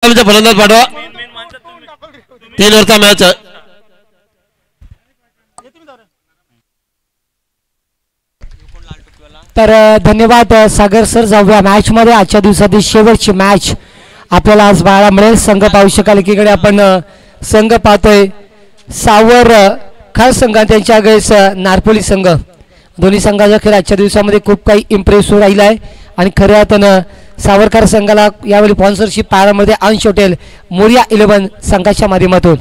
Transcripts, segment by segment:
फलंदाज पाठवा 3 ओव्हरचा मॅच आहे. तर धन्यवाद सागर सर. जाऊया मॅच मध्ये. आजच्या दिवसातील शेवटची मॅच आपल्याला आज पाहायला मिळेल. संघ पाहू शकाल एकीकडे आपण संघ पाहतोय सावर खास संघ त्यांच्या अगेन्स्ट नारपोली संघ. दोन्ही संघाचा खेळ आजच्या दिवसामध्ये खूप काही इम्प्रेसिव्ह राहिला आहे आणि खऱ्या अर्थानं सावरकर संघाला यावेळी स्पॉन्सरशिप पाहायला अंश हॉटेल मोरिया 11 संघाच्या माध्यमातून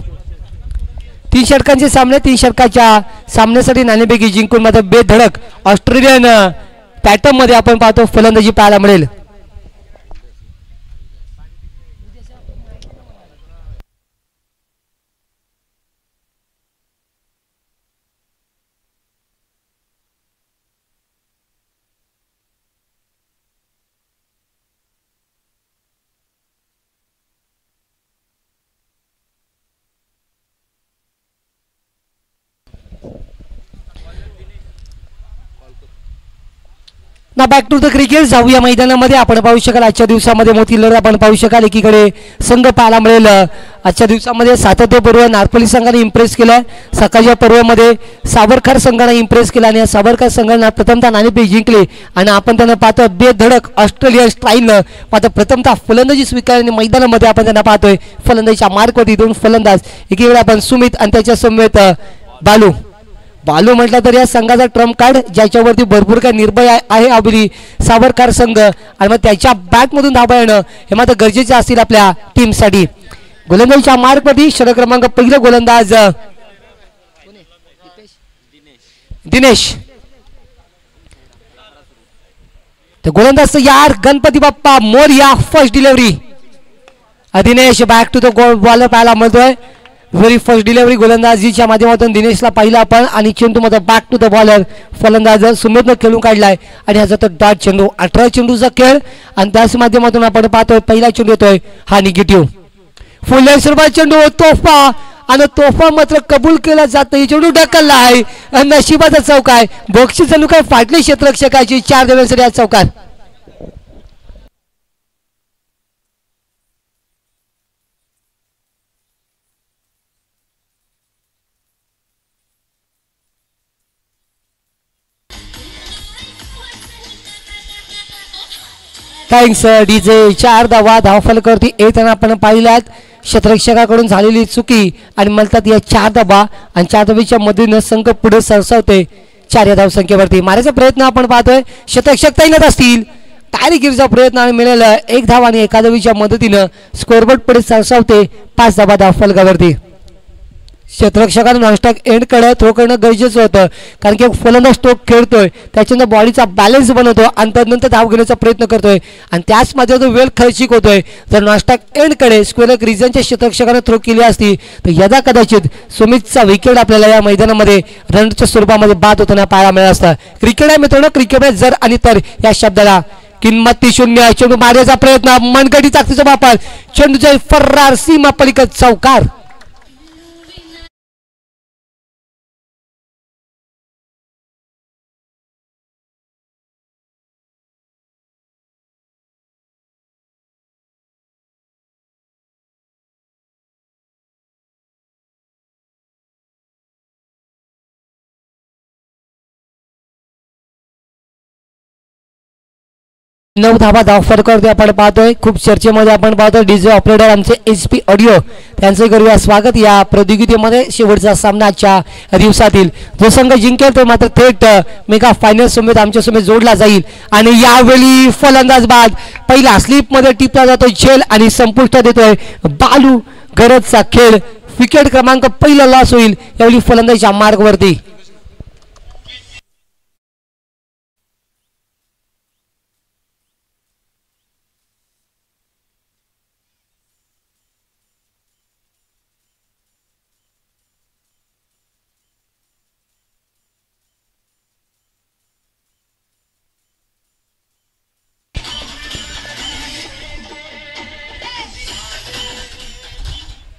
3 षटकांचे सामने. 3 षटकाच्या सामन्यासाठी नाणेफेकी जिंकून मात्र बेधडक ऑस्ट्रेलियन पॅटर्न मध्ये आपण पाहतो फलंदाजी पाहायला मिळेल. ना बॅक टू द क्रिकेट. जाऊया मैदानामध्ये. आपण पाहू शकाल आजच्या दिवसामध्ये मोठी लढत आपण पाहू शकाल. एकीकडे संघ पाहायला मिळेल आजच्या दिवसामध्ये सातत्यपूर्व नारपोली संघाने इम्प्रेस केलाय. सकाळच्या पर्वामध्ये सावरकर संघाने इम्प्रेस केला आणि सावरकर संघाने प्रथमतः नाणेफेक जिंकले आणि आपण त्यांना पाहतो बेधडक ऑस्ट्रेलियन स्टाईलनं मात्र प्रथमतः फलंदाजी स्वीकारल्याने मैदानामध्ये आपण त्यांना पाहतोय फलंदाजीच्या मार्कवरती 2 फलंदाज. एकीकडे आपण सुमित आणि त्याच्या समवेत बालू. बालू म्हटलं तर या संघाचा ट्रम्प कार्ड ज्याच्यावरती भरपूर काही निर्भय आहे अभिली सावरकर संघ आणि मग त्याच्या बॅटमधून धाबा येणं हे मात्र गरजेचे असतील आपल्या टीमसाठी. गोलंदाजीच्या मार्कवरती षटक क्रमांक पहिला गोलंदाज दिनेश. तर गोलंदाज यार Ganpati Bappa Morya. First delivery Dinesh back to the bowler पाहायला मिळतोय. व्हेरी फर्स्ट डिलिव्हरी गोलंदाजीच्या माध्यमातून दिनेशला पाहिला आपण आणि चेंडू मध्ये बॅक टू द बॉलर फलंदाज सुमितनं खेळून काढलाय आणि ह्याचा तो डॉट चेंडू 18 चेंडूचा खेळ आणि त्याच माध्यमातून आपण पाहतोय पहिला चेंडू येतोय हा निगेटिव्ह. फुल स्वरूपात चेंडू तोफा आणि तोफा मात्र कबूल केला जात नाही. चेंडू ढकलला आहे. नशिबाचा चौक आहे. बक्षीस जणू काय फाटले क्षेत्ररक्षकाची 4 धावांसाठी या चौकार. Thanks DJ. 4 धावा धावफलकावरती येताना आपण पाहिल्यात क्षेत्ररक्षकाकडून झालेली चुकी आणि म्हणतात या 4 धावा आणि 4 धावेच्या मधून संघ पुढे सरसावते 4 या धावसंख्येवरती. मारायचा प्रयत्न आपण पाहतोय. क्षेत्ररक्षक तैनात असतील. डायरेक्टचा प्रयत्न मिळेल 1 धावा आणि 1 धावेच्या मदतीनं स्कोअरबोर्ड पुढे सरसावते 5 धावा धावफलकावरती. क्षेत्ररक्षकानं नॉनस्टॉक एंड कडे थ्रो करणं गरजेचं होतं कारण की फलंदाज स्ट्रोक खेळतोय त्याच्यानं बॉडीचा बॅलन्स बनवतो आणि त्यानंतर धाव घेण्याचा प्रयत्न करतोय आणि त्याच माध्यमातून वेळ खर्चिक होतोय. जर नॉनस्टॉक एंड कडे स्क्वेअर रिजनच्या क्षेत्ररक्षकानं थ्रो केली असती तर यदा कदाचित सुमितचा विकेट आपल्याला या मैदानामध्ये रनच्या स्वरूपामध्ये बाद होताना पाहायला मिळाला असता. क्रिकेट आहे मित्रांनो. क्रिकेट जर आणि तर या शब्दाला किंमत ती 0. चेंडू मारण्याचा प्रयत्न मनगटी ताकदीचा वापर चेंडूच्या फर्रार सीमा पलीकडे चौकार. नऊ धावा धावफलकावरती आपण पाहतोय. खूप चर्चेमध्ये आपण पाहतोय डीजे ऑपरेटर आमचे HP ऑडिओ त्यांचे करूया स्वागत या प्रतियोगितेमध्ये. शेवटचा सामनाच्या दिवसातील जो संघ जिंकेल तो मात्र थेट मेगा फायनल समेत आमच्या समेत जोडला जाईल आणि यावेळी फलंदाज बाद. पहिला स्लिप मध्ये टिपला जातोय झेल आणि संपुष्टात येतोय बालू. गरजचा खेळ. विकेट क्रमांक पहिला लॉस होईल यावेळी फलंदाजीच्या मार्गवरती.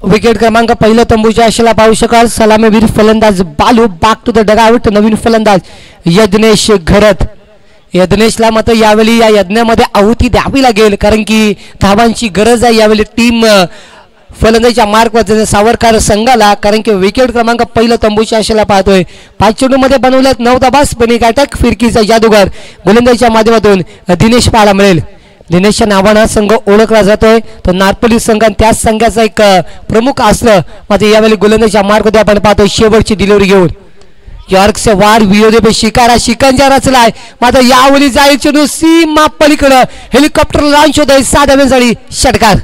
विकेट क्रमांक पहिला तंबूच्या आशेला पाहू शकाल. सलामीवीर फलंदाज Balu. Back to the dugout. नवीन फलंदाज यज्ञेश घरत. यज्ञेशला मात्र यावेळी या यज्ञामध्ये आहुती द्यावी लागेल, कारण की धावांची गरज आहे यावेळी टीम फलंदाजीच्या मार्कवर सावरकर संघाला, कारण की विकेट क्रमांक पहिलं तंबूच्या आशेला पाहतोय. 5 चेंडूमध्ये बनवल्यात 9 धाबा. स्पिनिंग अटॅक फिरकीचा जादूगार गोलंदाजीच्या माध्यमातून दिनेश पाहायला मिळेल. दिनेशच्या नावानं संघ ओळखला जातोय. तो नारपोली संघ आणि त्याच संघाचा एक प्रमुख असलं मात्र यावेळी गोलंदाजीच्या मार्कवर आपण पाहतोय शेवटची डिलिव्हरी घेऊन यॉर्कचे वार विरोधी पे शिकारा शिकंजा रचलाय. मात्र यावेळी जाईल चेंडू सीमा पलीकडं हेलिकॉप्टर लॉन्च होतोय. 7 धाब्यांसाठी षटकार.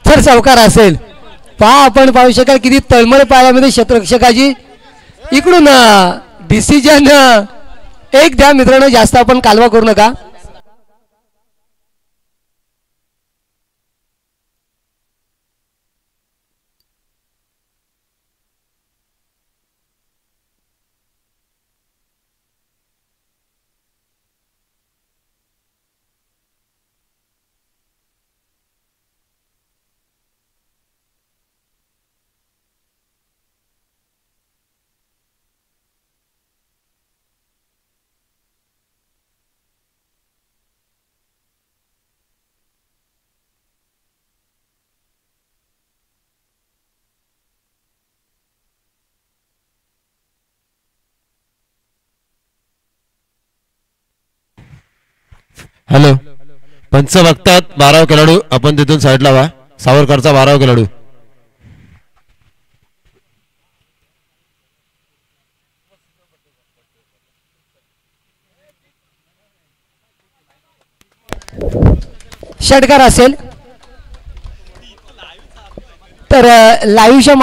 तर चौकार असेल. पहा आपण पाहू शकाल किती तळमळ पायामध्ये क्षेत्ररक्षकाची. इकडून डिसिजन एक द्या मित्रांनो, जास्त आपण कालवा करू नका. हॅलो, पंच बघतात 12वा खेळाडू. आपण तिथून साईडला व्हा. सावरकरचा 12वा खेळाडू. षटकार असेल. तर लाईव्हच्या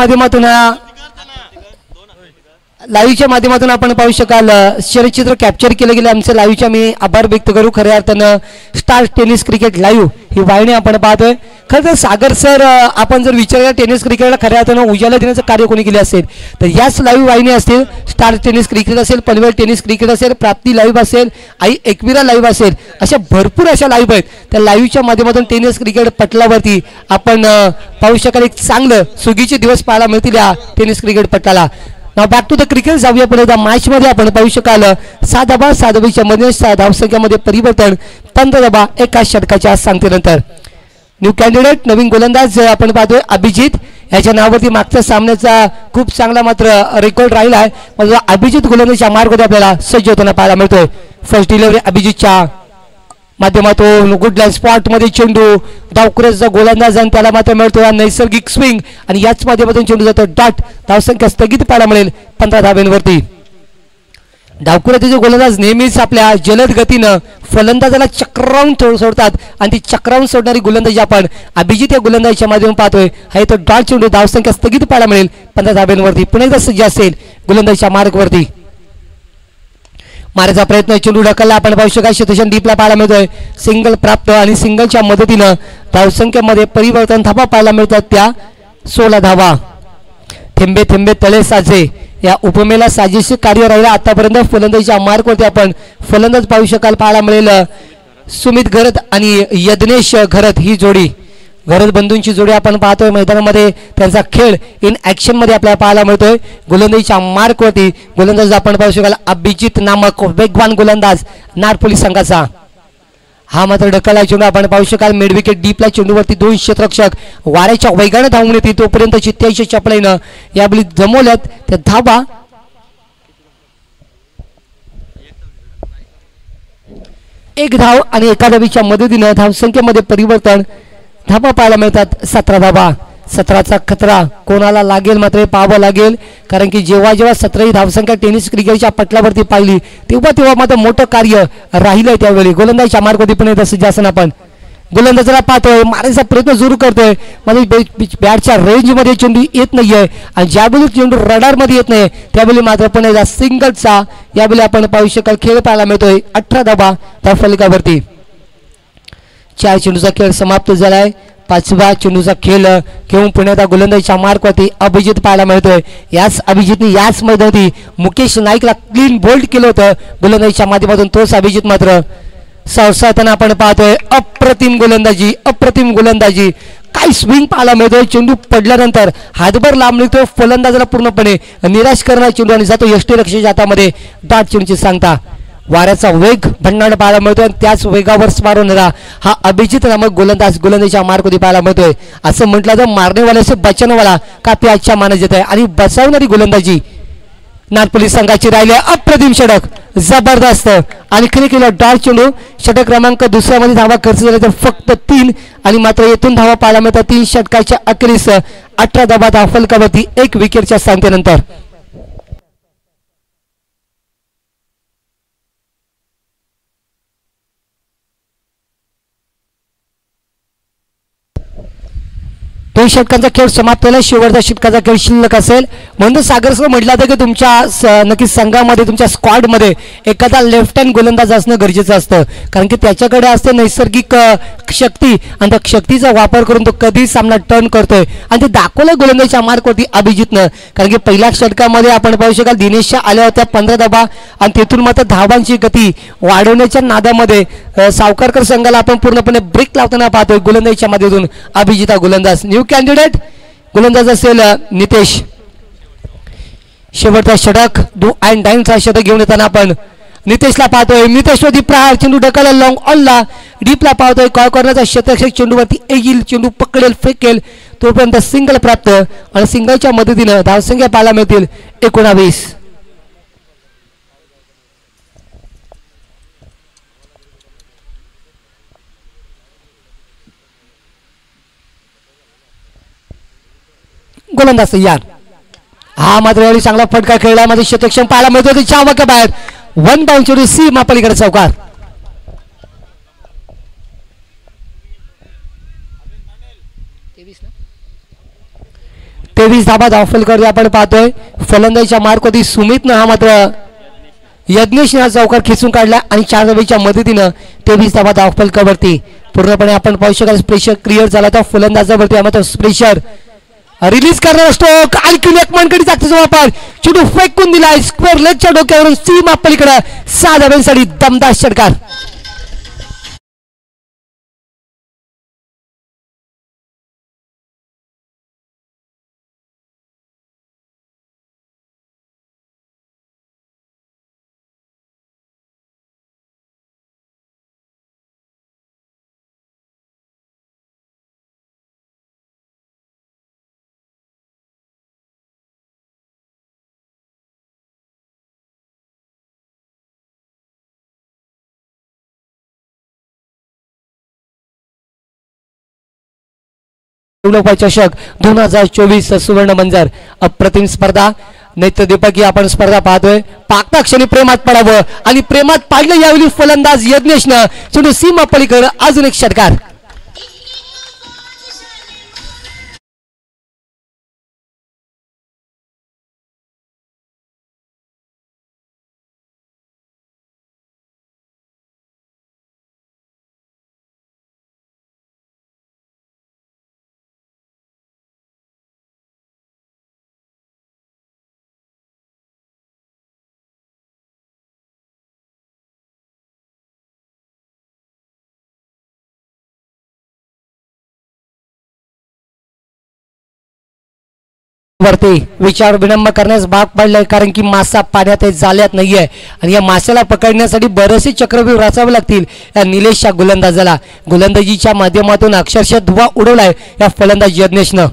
माध्यमातून आपण पाहू शकाल शर्यतचित्र कॅप्चर केलं गेलं. आमचं लाईव्हच्या मी आभार व्यक्त करू. खऱ्या अर्थानं स्टार टेनिस क्रिकेट लाईव्ह ही वाहिनी आपण पाहतोय. खरं तर सागर सर, आपण जर विचारलं टेनिस क्रिकेटला खऱ्या अर्थानं उजाला देण्याचं कार्य कोणी केले असेल तर याच लाईव्ह वाहिनी असतील. स्टार टेनिस क्रिकेट असेल, पनवेल टेनिस क्रिकेट असेल, प्राप्ती लाईव्ह असेल, आई एकविरा लाईव्ह असेल, अशा भरपूर अशा लाईव्ह आहेत. त्या लाईव्हच्या माध्यमातून टेनिस क्रिकेट पटलावरती आपण पाहू शकाल एक चांगलं सुगीचे दिवस पाहायला मिळतील या टेनिस क्रिकेट पटलाला. नाव बॅक टू द क्रिकेट जाऊया. पुढे मॅच मध्ये आपण पाहू शकाल 7 धाबा 7 धाबीच्या मध्ये धावसंख्येमध्ये परिवर्तन 15 धाबा एका षटकाच्या सांगतेनंतर. न्यू कॅन्डिडेट नवीन गोलंदाज आपण पाहतोय अभिजित. याच्या नावावरती मागच्या सामन्याचा खूप चांगला मात्र रेकॉर्ड राहिला आहे. म्हणजे अभिजित गोलंदाजच्या मार्गावर आपल्याला सज्ज होताना पाहायला मिळतोय. फर्स्ट डिलिव्हरी अभिजितच्या माध्यमातून गुड लाईन स्पॉट मध्ये चेंडू डावकुऱ्याचा गोलंदाज आणि त्याला मात्र मिळतो नैसर्गिक स्विंग आणि याच माध्यमातून चेंडू जातो डॉट. धावसंख्या स्थगित पाहायला मिळेल 15 धाब्यांवरती. डावकुऱ्याचे गोलंदाज नेहमीच आपल्या जलद गतीनं फलंदाजाला चक्रावून सोडतात आणि ती चक्रावून सोडणारी गोलंदाजी आपण अभिजित या गोलंदाजीच्या माध्यमातून पाहतोय. हा तो डॉट चेंडू धावसंख्या स्थगित पाहायला मिळेल 15 धाब्यांवरती. पुन्हा एकदा सज्ज असेल गोलंदाजीच्या मार्गवरती. मारायचा प्रयत्न चेंडू ढकलला आपण पाहू शकाल. क्षेत्रक्षण डीपला पाहायला मिळतोय. सिंगल प्राप्त आणि सिंगलच्या मदतीनं धावसंख्येमध्ये परिवर्तन धाबा पाहायला मिळतात त्या 16 धावा. थेंबे थेंबे तळे साजे या उपमेला साजेशी कार्य राहिला आतापर्यंत. फलंदाजीच्या मार्कवरती आपण फलंदाज पाहू शकाल पाहायला मिळेल सुमित घरत आणि यज्ञेश घरत ही जोडी. घरत बंधूंची जोडी आपण पाहतोय मैदानामध्ये. त्यांचा खेळ इन ऍक्शन मध्ये आपल्याला पाहायला मिळतोय. गोलंदाजीच्या मार्कवरती गोलंदाज आपण पाहू शकाल अभिजित नामक वेगवान गोलंदाज नारपोली संघाचा. हा मात्र ढकलला चेंडू आपण पाहू शकाल. मिड विकेट डीपला चेंडूवरती 2 क्षेत्ररक्षक वाऱ्याच्या वेगाने धावून येतील तोपर्यंत चित्त्याच्या चपळीनं यावेळी जमवल्यात त्या धाबा. एक धाव आणि एका धावीच्या मदतीनं धावसंख्येमध्ये परिवर्तन धाबा पाहायला मिळतात 17 धाबा. 17चा खतरा कोणाला लागेल मात्र पाहावं लागेल, कारण की जेव्हा जेव्हा 17 ही धावसंख्या टेनिस क्रिकेटच्या पटलावरती पाहिली तेव्हा मात्र मोठं कार्य राहिलंय. त्यावेळी गोलंदाजीच्या मार्गवरती पण येत जास्त आपण गोलंदाजाला पाहतोय. मारायचा प्रयत्न सुरू करतोय. म्हणजे बॅटच्या रेंजमध्ये चेंडू येत नाहीये आणि ज्यावेळी चेंडू रडारमध्ये येत नाही त्यावेळी मात्र पण एकदा सिंगलचा यावेळी आपण पाहू शकाल खेळ पाहायला मिळतोय 18 धाबा त्या फलकावरती. 4 चेंडूचा खेळ समाप्त झालाय. 5व्या चेंडूचा खेळ घेऊन पुण्यात गोलंदाजीच्या मार्कवरती अभिजित पाहायला मिळतोय. याच अभिजितने याच मैदानावरती मुकेश नाईकला क्लीन बोल्ड केलं होतं गोलंदाजीच्या माध्यमातून. तोच अभिजित मात्र सावसावताना आपण पाहतोय. अप्रतिम गोलंदाजी काय स्विंग पाहायला मिळतोय. चेंडू पडल्यानंतर हातभर लांब निघतोय. फलंदाजाला पूर्णपणे निराश करणारा चेंडू आणि जातो यष्टीरक्षकाच्या हातामध्ये. दाट चेंडूची सांगता. वाऱ्याचा वेग भन्नाट पाहायला मिळतोय आणि त्याच वेगावर स्वार होणारा हा अभिजित नामक गोलंदाजीच्या मार्कवरती पाहायला मिळतोय. असं म्हटलं तर मारनेवाले से बचावनेवाला का प्याच्या मानस येत आहे आणि बचावणारी गोलंदाजी नागपूर संघाची राहिली. अप्रतिम षटक जबरदस्त आणि खरी केलं डॉट चेंडू. षटक क्रमांक दुसऱ्यामध्ये धावा खर्च झाला तर फक्त 3 आणि मात्र येथून धावा पाहायला मिळतात. 3 षटकाच्या अखेरीस 18 धावा फलकावरती 1 विकेटच्या सांगतेनंतर. दोन षटकांचा खेळ समाप्त झाला. शेवटचा षटकाचा खेळ शिल्लक असेल म्हणून सागर सर म्हटलं होतं की तुमच्या नक्कीच संघामध्ये तुमच्या स्क्वॉडमध्ये एखादा लेफ्ट हँड गोलंदाज असणं गरजेचं असतं. कारण की त्याच्याकडे असते नैसर्गिक शक्ती आणि त्या शक्तीचा वापर करून तो कधी सामना टर्न करतोय आणि ते दाखवलं गोलंदाजीच्या मार्कवरती अभिजितनं. कारण की पहिल्या षटकामध्ये आपण पाहू शकाल दिनेशच्या आल्या होत्या 15 धावा आणि तिथून मात्र धावांची गती वाढवण्याच्या नादामध्ये सावकारकर संघाला आपण पूर्णपणे ब्रेक लावताना पाहतोय. गोलंदाजीच्या माध्यमातून अभिजित गोलंदाज न्यू कॅन्डिडेट गोलंदाज असेल नितेश. शेवटचा षटक डू अँड डाईनचा षटक घेऊन येताना आपण नितेशला पाहतोय. नितेशवरती प्रहार चेंडू ढकलला लॉंग ऑनला डीपला पाहतोय. कॉर्नरचा शतरक्षक चेंडूवरती येईल चेंडू पकडेल फेकेल तोपर्यंत सिंगल प्राप्त आणि सिंगलच्या मदतीनं धावसंख्या पाहायला मिळतील 19. गोलंदाज तयार. हा मात्र यावेळी चांगला फटका खेळला. मध्ये शतक्षम पाहायला मिळतो. त्याच्या वाक्या बाहेर 1 बाउंड चेंडू सीमा पलीकडे चौकार. तेवीस धाबा धावफलकर आपण पाहतोय. फलंदाजीच्या मार्कवरती सुमितनं हा मात्र यज्ञेशने हा चौकार खिचून काढला आणि 4 धावेच्या मदतीनं 23 धाबा धावफलकावरती पूर्णपणे आपण पाहू शकाल. प्रेशर क्रिएट झाला तर फलंदाजावरती मात्र प्रेशर रिलीज करणार स्ट्रोक आणखी एक मनकडी जागतीचा वापर चेंडू फेकून दिलाय स्क्वेअर लेगच्या डोक्यावरून सीमा पलीकडे 6 धाब्यांसाठी दमदार षटकार. चषक 2024 सुवर्ण मंजर अप्रतिम स्पर्धा नैत्यदीपकी आपण स्पर्धा पाहतोय. पाकता क्षणी प्रेमात पडावं आणि प्रेमात पाडलं यावेळी फलंदाज यज्ञेशनं चेंडू सीमा पलीकडे अजून एक षटकार. वरती विचार विनम्र करण्यास भाग पडलाय कारण की मासा पाण्यात जाल्यात नाहीये आणि या माशाला पकडण्यासाठी बरेचसे चक्रव्यूह रचावे लागतील. या निलेशच्या गोलंदाजाला गोलंदाजीच्या माध्यमातून अक्षरशः धुवा उडवलाय या फलंदाज यज्ञेशनं.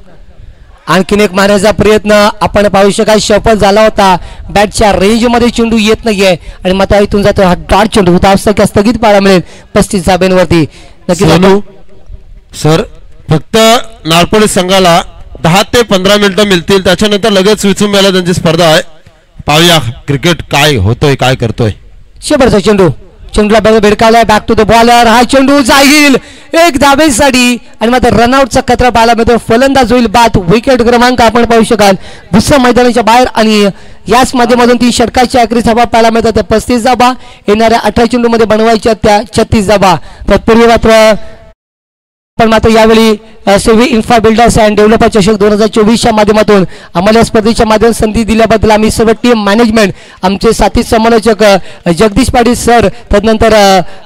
आणखीन एक मारण्याचा प्रयत्न आपण पाहू शकाल. सफल झाला होता. बॅटच्या रेंज मध्ये चेंडू येत नाहीये आणि मात्र इथून जातो हा डॉट चेंडू धावसंख्या स्थगित पाहायला मिळेल 35 धाब्यांवरती. नक्कीच सर फक्त नारपोली संघाला 10 ते 15 मिनिटं मिळतील त्याच्यानंतर लगेच विचून मिळाला त्यांची स्पर्धा आहे. पाहूया क्रिकेट काय होतोय काय करतोय. शेवटचा चेंडू चेंडूला भिडकावलाय. Back to the bowler. हा चेंडू जाईल 1 धावेसाठी आणि मात्र रनआउटचा खतरा पाहायला मिळतो. फलंदाज होईल बाद. विकेट क्रमांक आपण पाहू शकाल दुसऱ्या मैदानाच्या बाहेर आणि याच माध्यमातून 3 षटकाच्या अखेरीस धावा पाहायला मिळतात. त्या 35 धावा येणाऱ्या 18 चेंडू मध्ये बनवायच्या त्या 36 धावा. तत्पूर्वी मात्र पण मात्र यावेळी savvy infra builders and developer चषक 2024च्या माध्यमातून आम्हाला या स्पर्धेच्या माध्यमातून संधी दिल्याबद्दल आम्ही सर्व टीम मॅनेजमेंट, आमचे साथी समालोचक जगदीश पाटील सर, त्यानंतर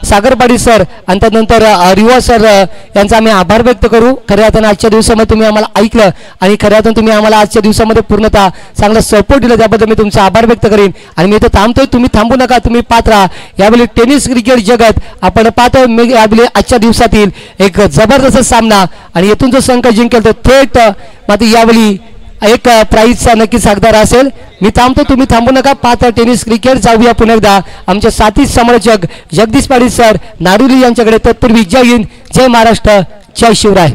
सागर पाटील सर आणि त्यानंतर रिवा सर यांचा आम्ही आभार व्यक्त करू. खऱ्या अर्थानं आजच्या दिवसामध्ये तुम्ही आम्हाला ऐकलं आणि खऱ्या अर्थानं तुम्ही आम्हाला आजच्या दिवसामध्ये पूर्णतः चांगला सपोर्ट दिला, त्याबद्दल मी तुमचा आभार व्यक्त करीन. आणि मी इथं थांबतोय, तुम्ही थांबू नका, तुम्ही पाहत राहा. यावेळी टेनिस क्रिकेट जगत आपण पाहतोय यावेळी आजच्या दिवसातील एक जबरदस्त सामना आणि येथून जो संघ जिंकेल तो थेट मात्र यावेळी एक प्राईजचा नक्कीच हकदार असेल. मी थांबतो, तुम्ही थांबू नका, पाहता टेनिस क्रिकेट. जाऊया पुन्हा एकदा आमचे साथी समालोचक जगदीश पाटील सर नारुली यांच्याकडे. तत्पूर्वी जय हिंद, जय महाराष्ट्र, जय शिवराय.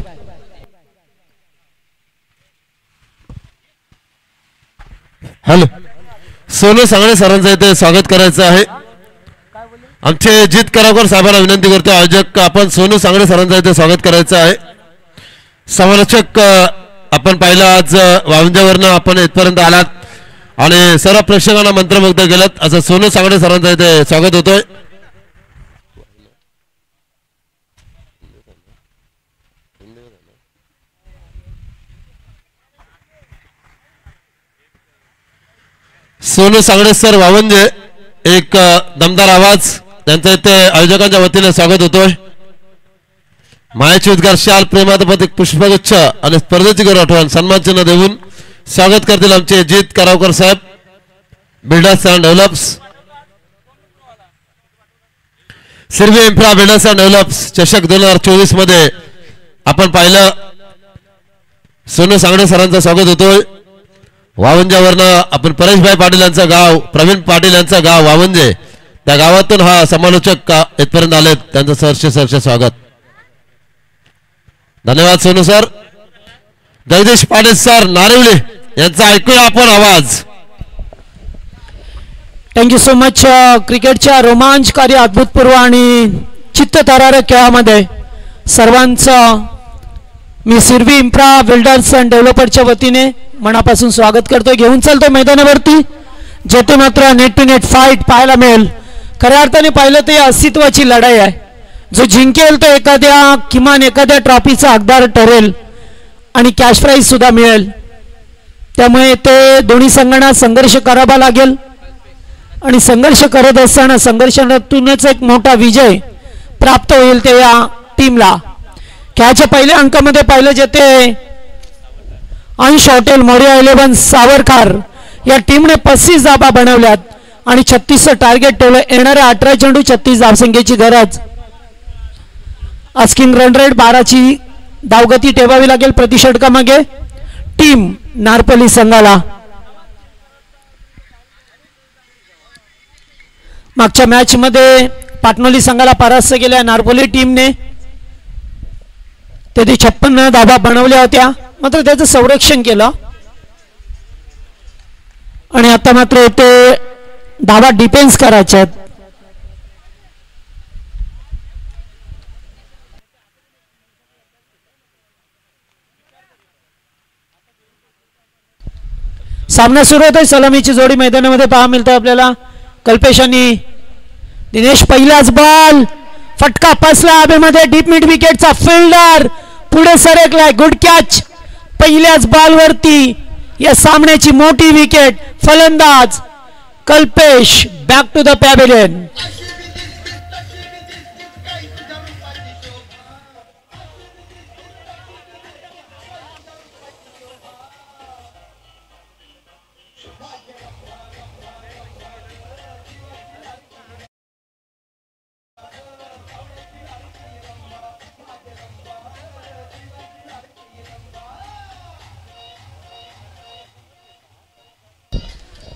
हॅलो, सोनू सांगणे सरांचं इथे स्वागत करायचं आहे. आमचे जित करावकर साहेबांना विनंती करतो, आयोजक आपण सोनू सांगणे सरांचं इथे स्वागत करायचं आहे. समालोचक आपण पाहिलं आज वावंजावरनं आपण इथपर्यंत आलात आणि सर्व प्रेक्षकांना मंत्रमुग्ध केलं. असं सोनू सांगणे सरांचं इथे स्वागत होतोय. सोनू सांगणे सर वावंजे, एक दमदार आवाज, त्यांच्या इथे आयोजकांच्या वतीने स्वागत होतोय. मायाची उद्गार शाल, प्रेमात प्रतीक पुष्पगुच्छ आणि स्पर्धेची गौरव आठवण सन्मान चिन्ह देऊन स्वागत करतील आमचे जित करावकर साहेब, builders and develops. Sirvi infra builders and develops चषक 2024 मध्ये आपण पाहिलं सोनू सांगणे सरांचं स्वागत होतोय. वावंजावरनं आपण परेशभाई पाटील यांचं गाव, प्रवीण पाटील यांचं गाव वावंजे, त्या गावातून हा समालोचक इथपर्यंत आलेत, त्यांचं सहर्ष स्वागत. धन्यवाद सोनू सर. जगदीश पाटील सर नारिवली यांचा ऐकूया आपण आवाज. Thank you so much. क्रिकेटच्या रोमांचकारी, अभूतपूर्व आणि चित्तथरारक खेळामध्ये सर्वांचं मी सिरवी इन्फ्रा बिल्डर्स अँड डेव्हलपरच्या वतीने मनापासून स्वागत करतोय. घेऊन चालतो मैदानावरती, जेथे मात्र नेट टू नेट फाईट पाहायला मिळेल. खऱ्या अर्थाने पाहिलं तर अस्तित्वाची लढाई आहे. जो जिंकेल तो किमान एखाद्या ट्रॉफीचा हकदार ठरेल आणि कॅश प्राईज सुद्धा मिळेल. त्यामुळे ते दोन्ही संघांना संघर्ष करावा लागेल आणि संघर्ष करत असताना संघर्षातूनच एक मोठा विजय प्राप्त होईल ते या टीमला. खेळाच्या पहिल्या अंकामध्ये पाहिलं जेथे अंश हॉटेल, मोरिया 11 सावरकर या टीमने 35 धाबा बनवल्यात आणि 36चं टार्गेट ठेवलं. येणाऱ्या 18 चेंडू 36 धावसंख्येची गरज. आस्किंग रन रेट 12ची धावगती ठेवावी लागेल प्रति षटकामागे टीम नारपली संघाला. मागच्या मॅच मध्ये पाटणोली संघाला परास्त केल्या नारपोली टीमने. तेथे 56 धाबा बनवल्या होत्या, मात्र त्याचं संरक्षण केलं आणि आता मात्र इथे धाबा डिफेन्स करायचे आहेत. सामना सुरू होतोय. सलामीची जोडी मैदानामध्ये पाहा मिळते आपल्याला. कल्पेश आणि दिनेश. पहिलाच बॉल, फटका पसला हवेमध्ये, डीप मिड विकेटचा फिल्डर पुढे सरकलाय. Good catch. पहिल्याच बॉलवरती या सामन्याची मोठी विकेट. फलंदाज Kalpesh back to the pavilion.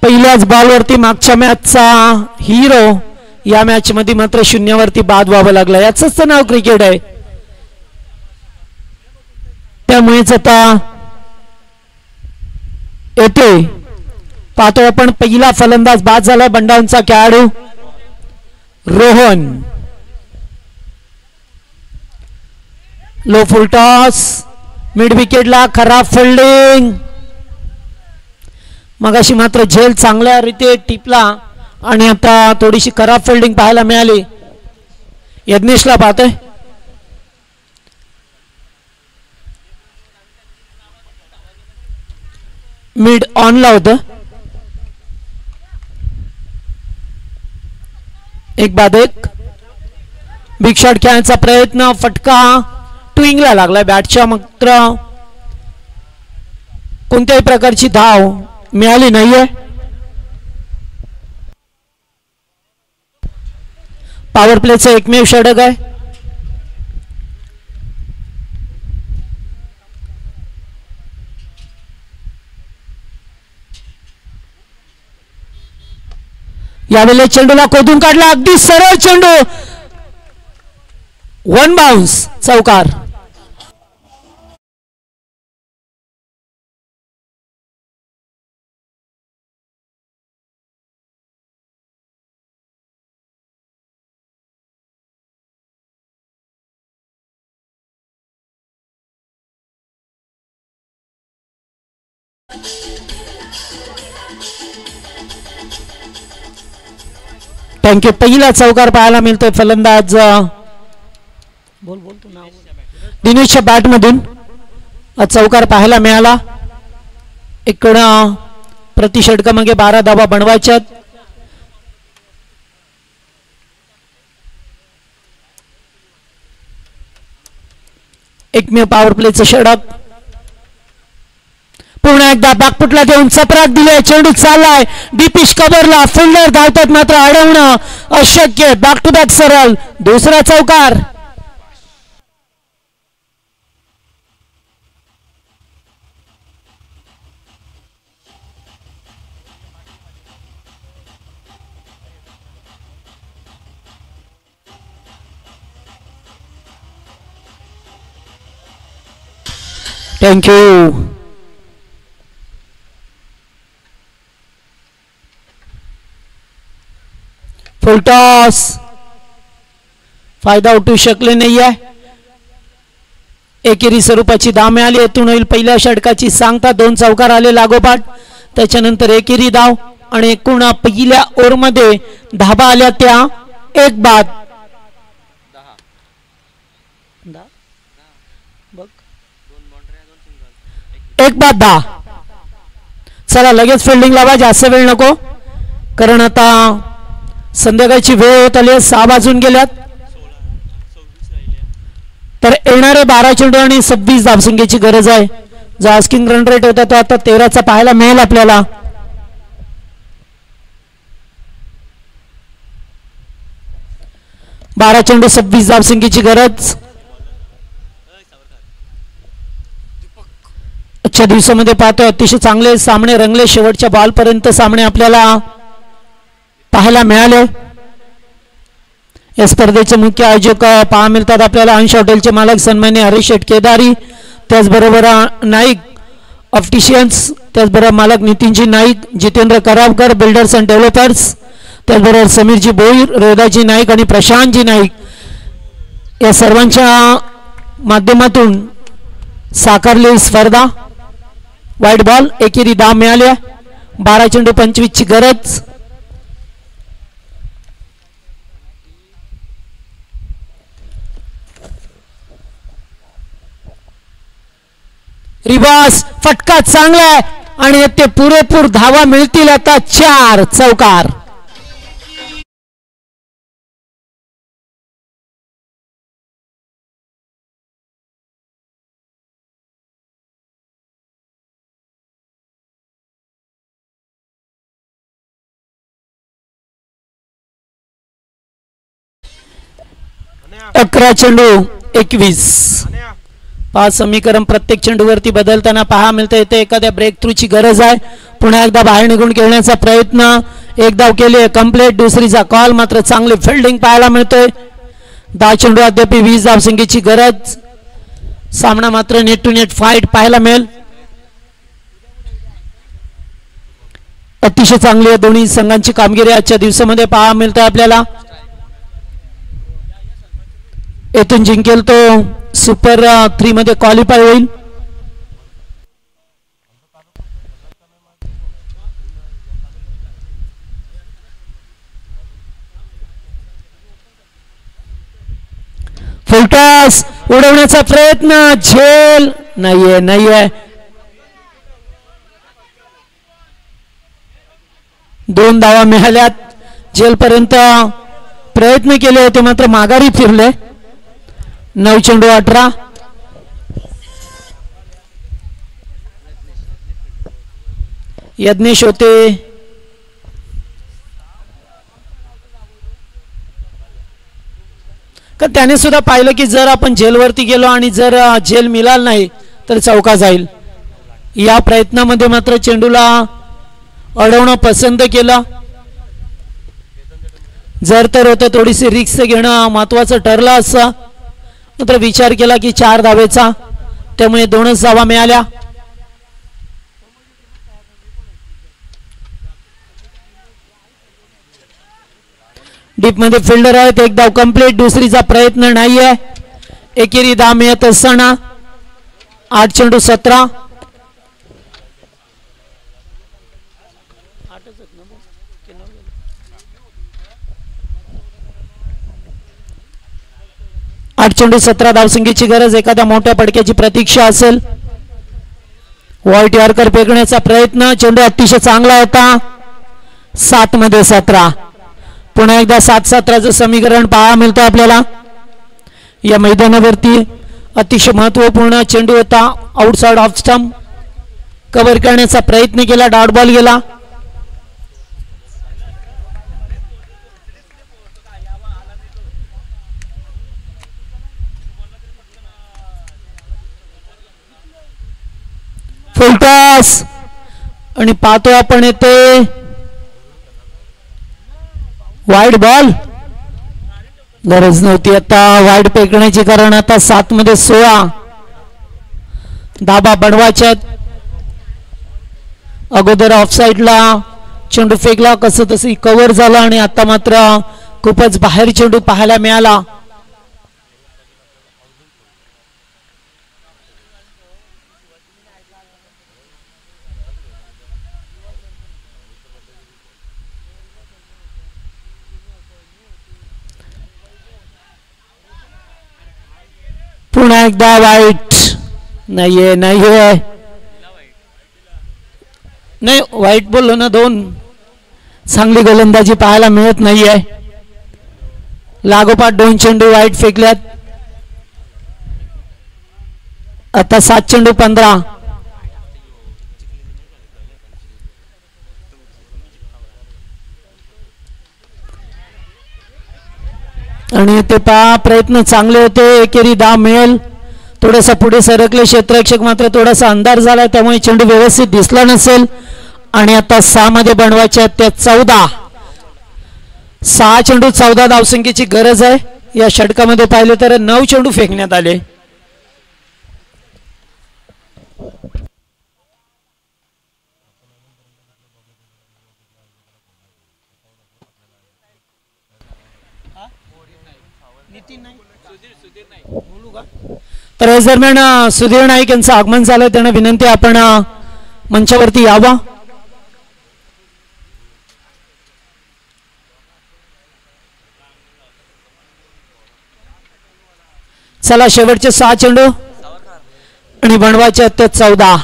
पहिल्याच बॉलवरती मागच्या मॅचचा हिरो या मॅच मध्ये मात्र शून्यावरती बाद व्हावं लागला. याचंच तर नाव क्रिकेट आहे. त्यामुळेच आता येते पाहतो आपण पहिला फलंदाज बाद झाला. बंडाऊनचा खेळाडू रोहन. लो फुल टॉस, मिड विकेटला खराब फिल्डिंग. मगाशी मात्र झेल चांगल्या रीते टिपला आणि आता थोडीशी खराब फिल्डिंग पाहायला मिळाली. यज्ञेशला पाहतोय. मिड ऑनला होतं. एक बाद एक. बिग शॉट खेळण्याचा प्रयत्न, फटका ट्विंगला लागला बॅटच्या, मात्र कोणत्याही प्रकारची धाव मिळाली नाहीये. पॉवर प्लेचं एकमेव षटक आहे. यावेळेला चेंडूला खोदून काढला, अगदी सरळ चेंडू, वन बाउन्स, चौकार. थँक्यू. पहिला चौकार पाहायला मिळतोय फलंदाज दिनेशच्या बॅट मधून चौकार पाहायला मिळाला. इकडं प्रति षटकामागे 12 धावा बनवायच्यात. एकमेव पॉवर प्लेचं षटक. पुन्हा एकदा बॅकफुटला देऊन चपराक दिले, चेंडू चाललाय डीपिश कव्हरला, फिल्डर धावतात मात्र अडवणं अशक्य. बॅक टू बॅक सरळ, दुसरा चौकार. थँक्यू. फुलटॉस, फायदा उठू शकले नाहीये. एकेरी स्वरूपाची धाव मिळाली. येथून होईल पहिल्या षटकाची सांगता. 2 चौकार आले लागोपाठ, त्याच्यानंतर एकेरी धाव आणि एकूण पहिल्या ओव्हरमध्ये धाबा आल्या त्या 1 बाद. एक बाद 10. चला लगेच फिल्डिंग लावा, जास्त वेळ नको, कारण आता संध्याकाळची वेळ होत आली. 6 वाजून गेल्यात. तर येणारे 12 चेंडू आणि 26 धावसंख्येची गरज आहे. जो आस्किंग रन रेट होता तो आता 13चा पाहायला मिळेल आपल्याला. बारा चेंडू 26 धावसंख्येची गरज. आजच्या दिवसामध्ये पाहतोय अतिशय चांगले सामने रंगले. शेवटच्या बॉलपर्यंत सामने आपल्याला पाहायला मिळाले. या स्पर्धेचे मुख्य आयोजक पाहा मिळतात आपल्याला अंश हॉटेलचे मालक सन्मान्य हरीश शेठ केदारी, त्याचबरोबर नाईक ऑप्टिशियन्स, त्याचबरोबर मालक नितीनजी Naik, Jitendra Karavkar builders and developers, त्याचबरोबर समीरजी भोईर, रोदाजी नाईक आणि प्रशांतजी नाईक, या सर्वांच्या माध्यमातून साकारली स्पर्धा. वाईट बॉल, एकेरी धाव मिळाल्या. 12 चेंडू 25 ची गरज. रिवर्स फटका चांगला आहे आणि ते पुरेपूर धावा मिळतील. आता 4 चौकार. अकरा चेंडू 21. 5 समीकरण प्रत्येक चेंडूवरती बदलताना पहा मिळते. इथे एखाद्या ब्रेक थ्रूची गरज आहे. पुन्हा एकदा बाहेर निघून खेळण्याचा प्रयत्न. एक धाव केली कंप्लीट. दुसरीचा कॉल, मात्र चांगली फिल्डिंग पाहायला मिळते. 10 चेंडू अद्याप 20 धावसंख्येची गरज. सामना मात्र नेट टू नेट फाईट पाहायला मिळेल. अतिशय चांगली आहे दोन्ही संघांची कामगिरी आजच्या दिवसामध्ये पाहायला मिळते आपल्याला. येथून जिंकेल तो सुपर 3 मध्ये क्वालिफाय होईल. फुलटॉस उडवण्याचा प्रयत्न, झेल नाहीये. 2 धावा मिळाल्यात. जेलपर्यंत प्रयत्न केले होते मात्र माघारी फिरले. 9 चेंडू 18. यज्ञेश होते. का त्याने सुद्धा पाहिलं की जर आपण जेलवरती गेलो आणि जर जेल मिळालं नाही तर चौका जाईल. या प्रयत्नामध्ये मात्र चेंडूला अडवणं पसंत केलं. जर तर होतं थोडीशी रिक्स घेणं महत्वाचं ठरलं असं, मात्र विचार केला की 4 धावेचा, त्यामुळे 2च धावा मिळाल्या. डीप मध्ये फिल्डर आहेत. 1 धाव कंप्लीट. दुसरीचा प्रयत्न नाहीये. एकेरी धाव मिळत असताना 8 चेंडू 17. आठ चेंडू 17 धावसंख्येची गरज. एखाद्या मोठ्या फटक्याची प्रतीक्षा असेल. व्हाईट यॉर्कर फेकण्याचा प्रयत्न. चेंडू अतिशय चांगला होता. 7 मध्ये 17. पुन्हा एकदा 7-17चं समीकरण पाहायला मिळतं आपल्याला या मैदानावरती. अतिशय महत्वपूर्ण चेंडू होता. आउटसाइड ऑफ स्टंप कव्हर करण्याचा प्रयत्न केला. डॉट बॉल गेला. फुल टॉस आणि पाहतो आपण येते वाईड बॉल. गरज नव्हती आता वाईड फेकण्याची, कारण आता 7 मध्ये 16 धाबा बनवायच्यात. अगोदर ऑफसाईडला चेंडू फेकला, कसं तसं कव्हर झाला आणि आता मात्र खूपच बाहेर चेंडू पाहायला मिळाला. पुन्हा एकदा वाईट. नाहीये नाहीये नाही, वाईट बोललो ना. 2 चांगली गोलंदाजी पाहायला मिळत नाहीये. लागोपाठ 2 चेंडू वाईट फेकल्यात. आता 7 चेंडू 15. आणि ते पहा प्रयत्न चांगले होते. एकेरी धाव मिळेल. थोडासा पुढे सरकले क्षेत्ररक्षक, मात्र थोडासा अंधार झाला त्यामुळे चेंडू व्यवस्थित दिसला नसेल. आणि आता 6 मध्ये बनवायच्या त्या 14. 6 चेंडू 14 धावसंख्येची गरज आहे. या षटकामध्ये पाहिले तर 9 चेंडू फेकण्यात आले. तर या दरम्यान सुधीर नाईक यांचं आगमन झालं. त्यांना विनंती आपण मंचावरती यावा. चला शेवटचे 6 चेंडू आणि बनवायचे ते 14.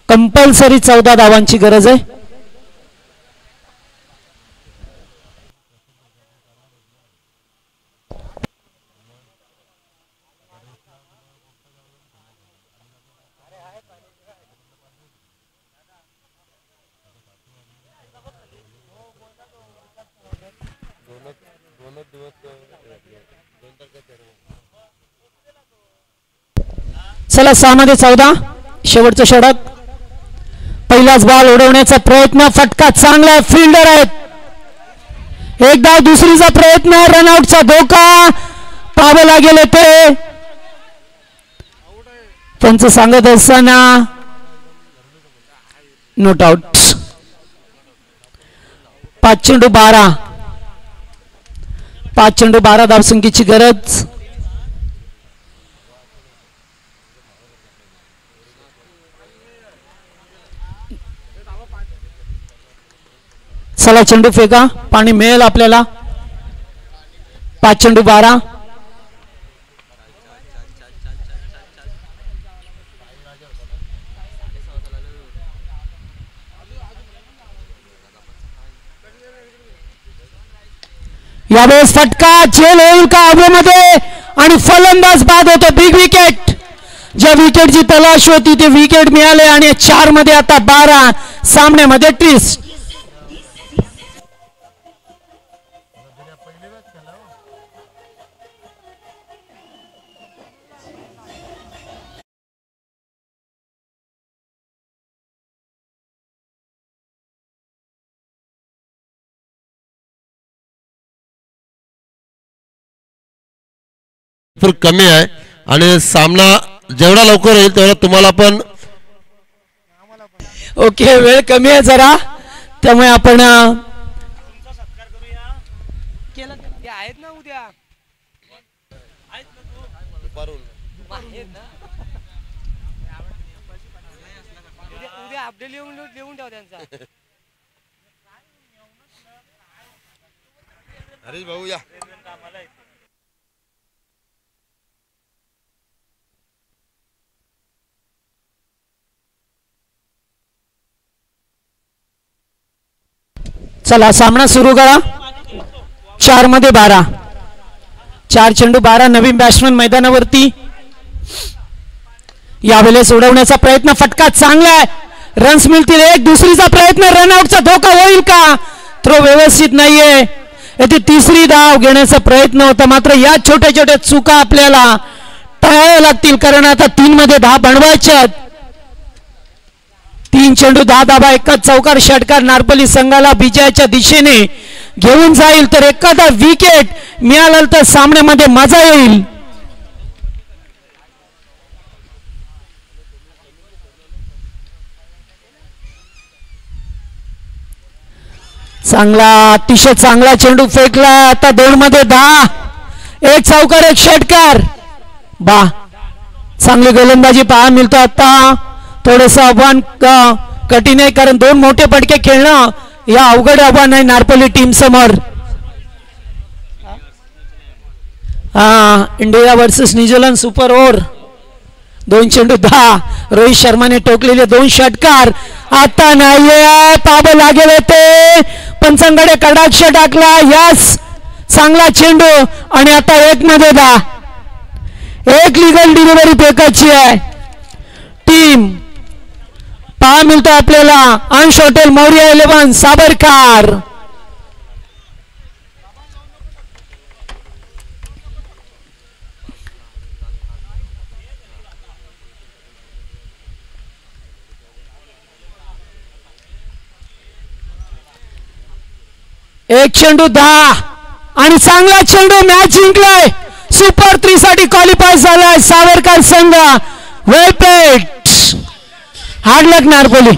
कंपल्सरी 14 धावांची गरज आहे. चला 6 मध्ये 14. शेवटचं षटक. पहिलाच बॉल उडवण्याचा प्रयत्न. फटका चांगला. फिल्डर आहेत. एकदा दुसरीचा प्रयत्न. रनआउटचा धोका पाहावं लागेल ते. त्यांचं सांगत असताना नोट आउट. 5 चेंडू 12. 5 चेंडू 12 धावसंख्येची गरज. चला चेंडू फेका. पाणी मिळेल आपल्याला. 5 चेंडू 12. यावेळेस फटका झेल होईल का हवेमध्ये आणि फलंदाज बाद होतो. Big wicket. ज्या विकेटची तलाश होती ते विकेट मिळाले आणि 4 मध्ये आता 12 सामन्यामध्ये ट्विस्ट. कमी आहे आणि सामना जेवढा लवकर होईल तेवढा तुम्हाला पण. ओके, वेळ कमी आहे जरा, त्यामुळे आपण आहेत ना उद्या उद्या अपडेट लिहून ठेवा त्यांचा. हरीश भाऊ या. चला सामना सुरू करा. 4 मध्ये 12. 4 चेंडू 12. नवीन बॅट्समन मैदानावरती. यावेळेस उडवण्याचा प्रयत्न. फटका चांगला आहे. रन्स मिळतील. एक दुसरीचा प्रयत्न. रनआउटचा धोका होईल का? थ्रो व्यवस्थित नाहीये. येथे तिसरी धाव घेण्याचा प्रयत्न होता, मात्र या छोट्या छोट्या चुका आपल्याला टाळाव्या लागतील, कारण आता 3 मध्ये 10 बनवायच्यात. 3 चेंडू 10 धाबा. एकाच चौकार षटकार नारपली संघाला विजयाच्या दिशेने घेऊन जाईल. तर एखादा विकेट मिळाला तर सामन्यामध्ये मजा येईल. चांगला, अतिशय चांगला चेंडू फेकला. आता 2 मध्ये 10. एक चौकार एक षटकार. बा, चांगली गोलंदाजी पाहायला मिळतो. आता थोडंसं आव्हान कठीण आहे, कारण 2 मोठे फटके खेळणं या अवघड आव्हान आहे नारपली टीम समोर. India versus New Zealand super over. 2 चेंडू 10. रोहित शर्माने टोकलेले 2 षटकार. आता नाहीये, पाब लागेल होते. पंचांकडे कडाक्ष टाकला. यास चांगला चेंडू आणि आता 1 मध्ये 10. एक लिगल डिलिव्हरी फेकायची आहे. टीम पहा मिळतो आपल्याला. अंश हॉटेल, मौर्य 11, साबरकार. एक चेंडू 10 आणि चांगला चेंडू. मॅच जिंकलाय. सुपर 3 साठी क्वालिफाय झालाय सावरकर संघ. Well played. Hard luck Narpoli.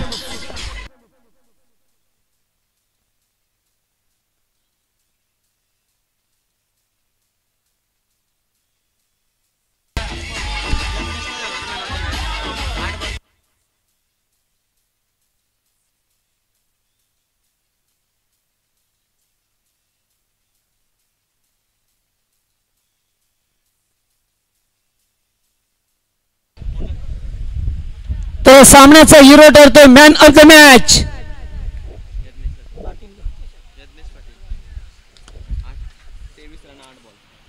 तो सामन्याचा हिरो ठरतोय, man of the match.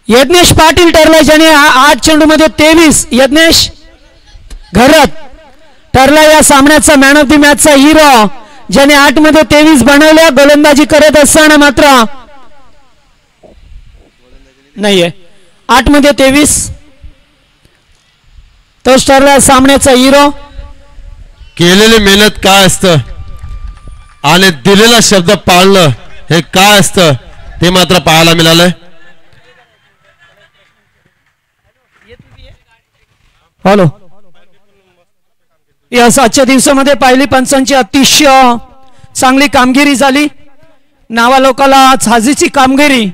Yagnesh Patil ठरला, ज्याने 8 चेंडू मध्ये 23. यज्ञेश घरत ठरला या सामन्याचा मॅन ऑफ द मॅचचा हिरो, ज्याने 8 मध्ये 23 बनवल्या. गोलंदाजी करत असताना मात्र नाहीये. 8 मध्ये 23 तोच ठरला सामन्याचा हिरो. केलेली मेहनत काय असतं आणि दिलेला शब्द पाळणं हे काय असतं ते मात्र पाहायला मिळालंय. हॅलो. यास आजच्या दिवसामध्ये पहिली पंचांची अतिशय चांगली कामगिरी झाली. नावालोकाला हाजीची कामगिरी.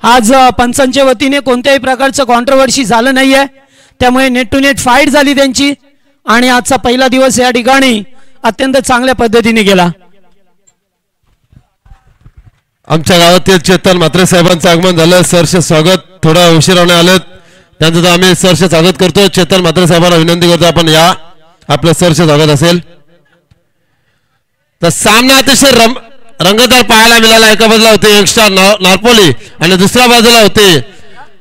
आज पंचांच्या वतीने कोणत्याही प्रकारचं कॉन्ट्रोवर्सी झालं नाहीये, त्यामुळे नेट टू नेट फाईट झाली त्यांची आणि आजचा पहिला दिवस या ठिकाणी अत्यंत चांगल्या पद्धतीने गेला. आमच्या गावातील चेतन म्हात्रे साहेबांचं आगमन झालं. सरचे स्वागत. थोडा उशिराने आलेत, त्यांचं तर आम्ही सरचे स्वागत करतो. चेतन म्हात्रे साहेबांना विनंती करतो आपण या, आपलं सरचे स्वागत असेल तर. सामना अतिशय रंगतदार पाहायला मिळाला. एका बाजूला होते यंगस्टार नारपोली आणि दुसऱ्या बाजूला होते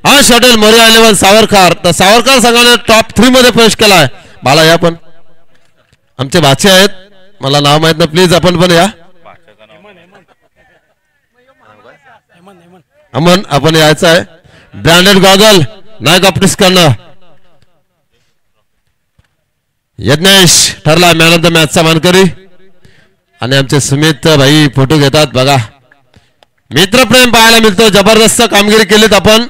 हर्ष हॉटेल मोरिया 11 सावरकर. तर सावरकर संघाने टॉप 3 मध्ये प्रवेश केलाय. बाला या पण आमचे भाचे आहेत, मला नाव माहित नाही, प्लीज आपण पण या. अमन आपण यायचं आहे. ब्रँडेड गॉगल नायक ऑप्टिक्स करणं. यज्ञेश ठरला मॅन ऑफ द मॅचचा मानकरी. आणि आमचे सुमित भाई फोटो घेतात बघा. मित्रप्रेम पाहायला मिळतो. जबरदस्त कामगिरी केलीत आपण.